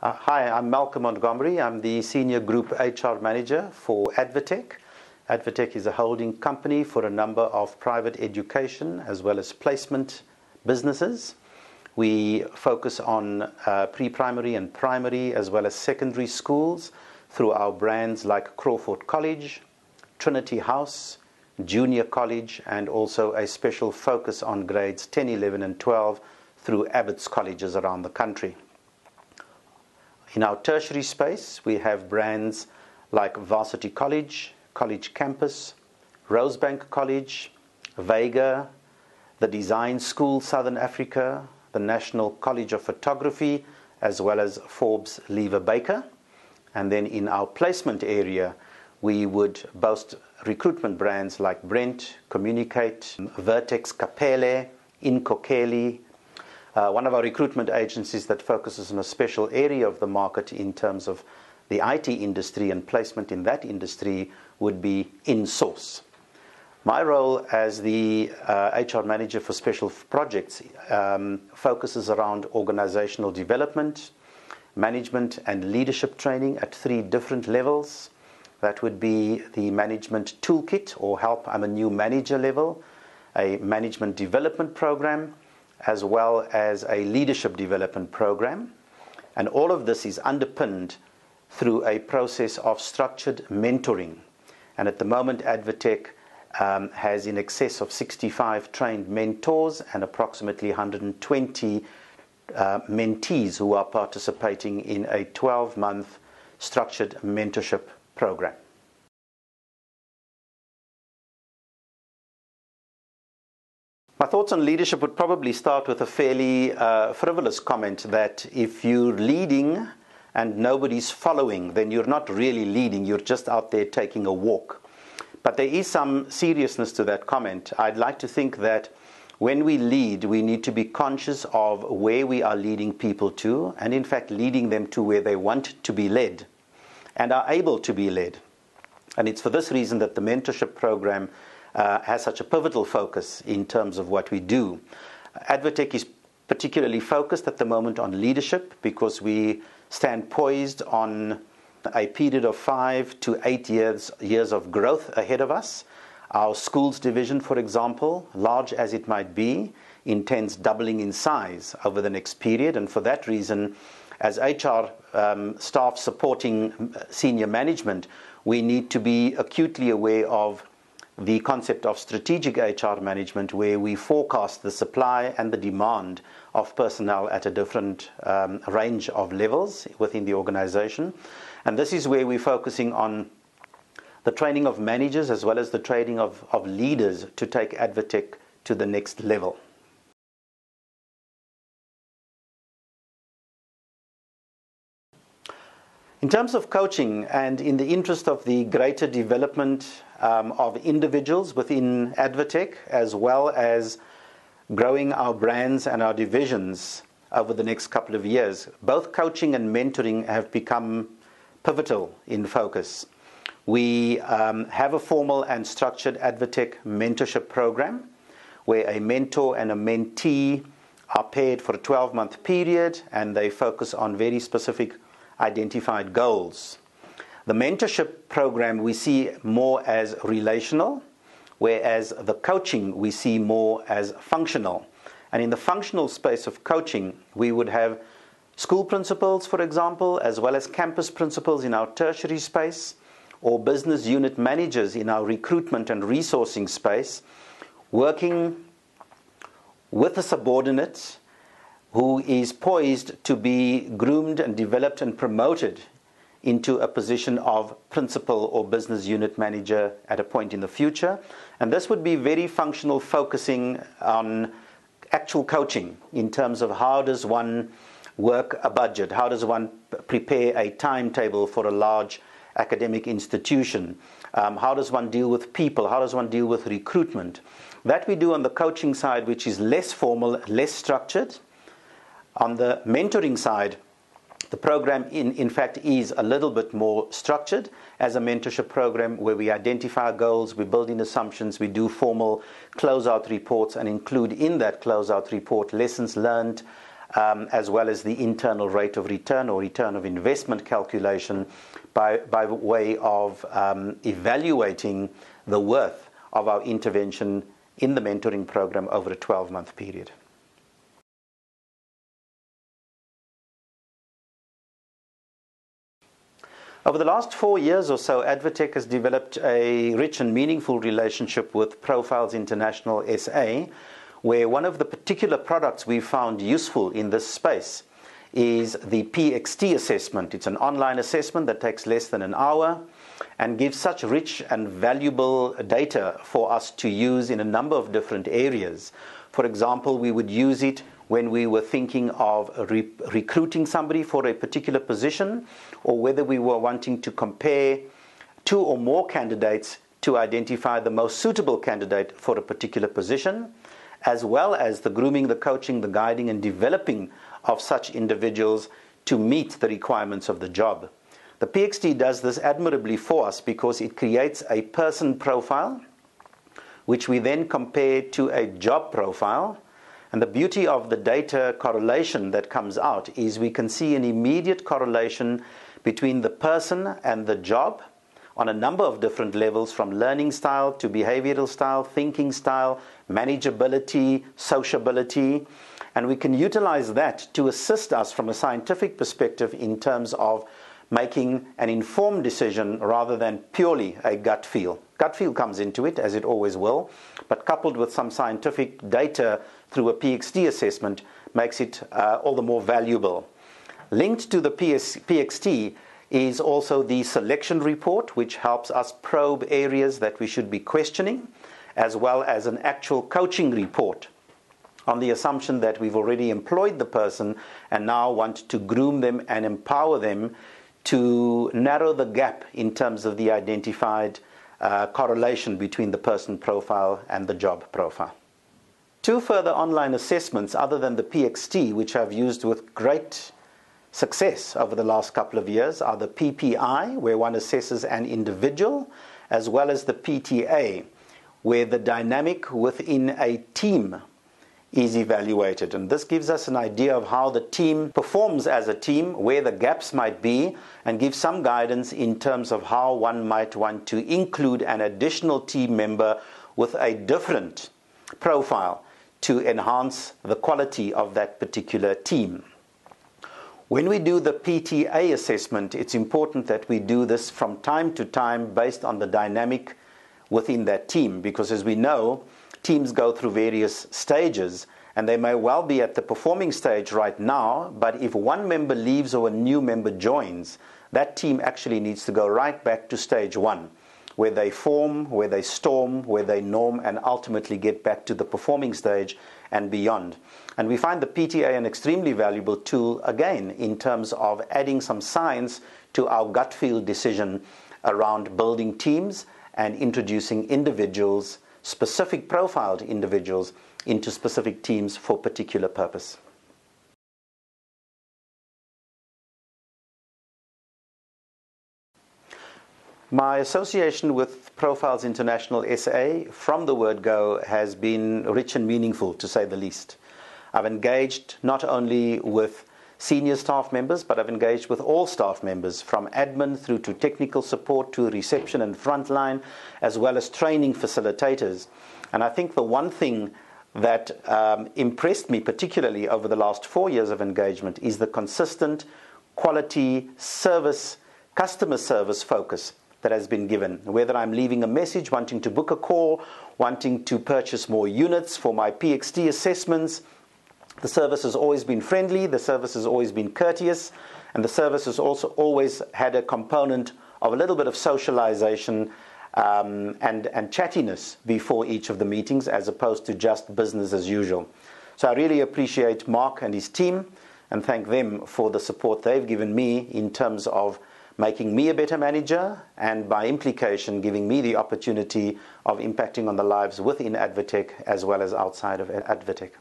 Hi, I'm Malcom Montgomery. I'm the Senior Group HR Manager for ADvTech. ADvTech is a holding company for a number of private education as well as placement businesses. We focus on pre-primary and primary as well as secondary schools through our brands like Crawford College, Trinity House, Junior College, and also a special focus on grades 10, 11 and 12 through Abbott's colleges around the country. In our tertiary space, we have brands like Varsity College, College Campus, Rosebank College, Vega, the Design School Southern Africa, the National College of Photography, as well as Forbes Lever Baker. And then in our placement area, we would boast recruitment brands like Brent, Communicate, Vertex Kapele, Inkokeli. One of our recruitment agencies that focuses on a special area of the market in terms of the IT industry and placement in that industry would be InSource. My role as the HR manager for special projects focuses around organizational development, management and leadership training at 3 different levels. That would be the management toolkit or help I'm a new manager level, a management development program, as well as a leadership development program. And all of this is underpinned through a process of structured mentoring. And at the moment, ADvTech has in excess of 65 trained mentors and approximately 120 mentees who are participating in a 12-month structured mentorship program. My thoughts on leadership would probably start with a fairly frivolous comment that if you're leading and nobody's following, then you're not really leading, you're just out there taking a walk. But there is some seriousness to that comment. I'd like to think that when we lead, we need to be conscious of where we are leading people to, and in fact leading them to where they want to be led and are able to be led. And it's for this reason that the mentorship program has such a pivotal focus in terms of what we do. ADvTech is particularly focused at the moment on leadership because we stand poised on a period of 5 to 8 years of growth ahead of us. Our schools division, for example, large as it might be, intends doubling in size over the next period, and for that reason, as HR staff supporting senior management, we need to be acutely aware of the concept of strategic HR management, where we forecast the supply and the demand of personnel at a different range of levels within the organization. And this is where we're focusing on the training of managers as well as the training of leaders to take ADvTech to the next level. In terms of coaching and in the interest of the greater development of individuals within ADvTech, as well as growing our brands and our divisions over the next couple of years, both coaching and mentoring have become pivotal in focus. We have a formal and structured ADvTech mentorship program where a mentor and a mentee are paired for a 12-month period, and they focus on very specific identified goals. The mentorship program we see more as relational, whereas the coaching we see more as functional. And in the functional space of coaching, we would have school principals, for example, as well as campus principals in our tertiary space, or business unit managers in our recruitment and resourcing space, working with a subordinate who is poised to be groomed and developed and promoted into a position of principal or business unit manager at a point in the future. And this would be very functional, focusing on actual coaching in terms of how does one work a budget, how does one prepare a timetable for a large academic institution, how does one deal with people, how does one deal with recruitment. That we do on the coaching side, which is less formal, less structured. On the mentoring side, the program in fact is a little bit more structured as a mentorship program where we identify goals, we build in assumptions, we do formal closeout reports and include in that closeout report lessons learned, as well as the internal rate of return or return of investment calculation by way of evaluating the worth of our intervention in the mentoring program over a 12-month period. Over the last 4 years or so, ADvTech has developed a rich and meaningful relationship with Profiles International SA, where one of the particular products we found useful in this space is the PXT assessment. It's an online assessment that takes less than an hour and gives such rich and valuable data for us to use in a number of different areas. For example, we would use it when we were thinking of recruiting somebody for a particular position, or whether we were wanting to compare 2 or more candidates to identify the most suitable candidate for a particular position, as well as the grooming, the coaching, the guiding and developing of such individuals to meet the requirements of the job. The PXT does this admirably for us because it creates a person profile, which we then compare to a job profile. And the beauty of the data correlation that comes out is we can see an immediate correlation between the person and the job on a number of different levels, from learning style to behavioral style, thinking style, manageability, sociability. And we can utilize that to assist us from a scientific perspective in terms of making an informed decision rather than purely a gut feel. Gut feel comes into it, as it always will, but coupled with some scientific data through a PXT assessment makes it all the more valuable. Linked to the PXT is also the selection report, which helps us probe areas that we should be questioning, as well as an actual coaching report on the assumption that we've already employed the person and now want to groom them and empower them to narrow the gap in terms of the identified correlation between the person profile and the job profile. 2 further online assessments other than the PXT, which I've used with great success over the last couple of years, are the PPI, where one assesses an individual, as well as the PTA, where the dynamic within a team is evaluated. And this gives us an idea of how the team performs as a team, where the gaps might be, and gives some guidance in terms of how one might want to include an additional team member with a different profile to enhance the quality of that particular team. When we do the PTA assessment, it's important that we do this from time to time based on the dynamic within that team, because as we know, teams go through various stages, and they may well be at the performing stage right now, but if one member leaves or a new member joins, that team actually needs to go right back to stage 1, where they form, where they storm, where they norm, and ultimately get back to the performing stage and beyond. And we find the PTA an extremely valuable tool, again, in terms of adding some science to our gut feel decision around building teams and introducing individuals, specific profiled individuals, into specific teams for particular purpose. My association with Profiles International SA from the word go has been rich and meaningful, to say the least. I've engaged not only with senior staff members, but I've engaged with all staff members, from admin through to technical support to reception and frontline, as well as training facilitators. And I think the one thing that impressed me particularly over the last 4 years of engagement is the consistent quality service, customer service focus that has been given. Whether I'm leaving a message, wanting to book a call, wanting to purchase more units for my PXT assessments, the service has always been friendly, the service has always been courteous, and the service has also always had a component of a little bit of socialization and chattiness before each of the meetings, as opposed to just business as usual. So I really appreciate Mark and his team and thank them for the support they've given me in terms of making me a better manager, and by implication giving me the opportunity of impacting on the lives within ADvTech as well as outside of ADvTech.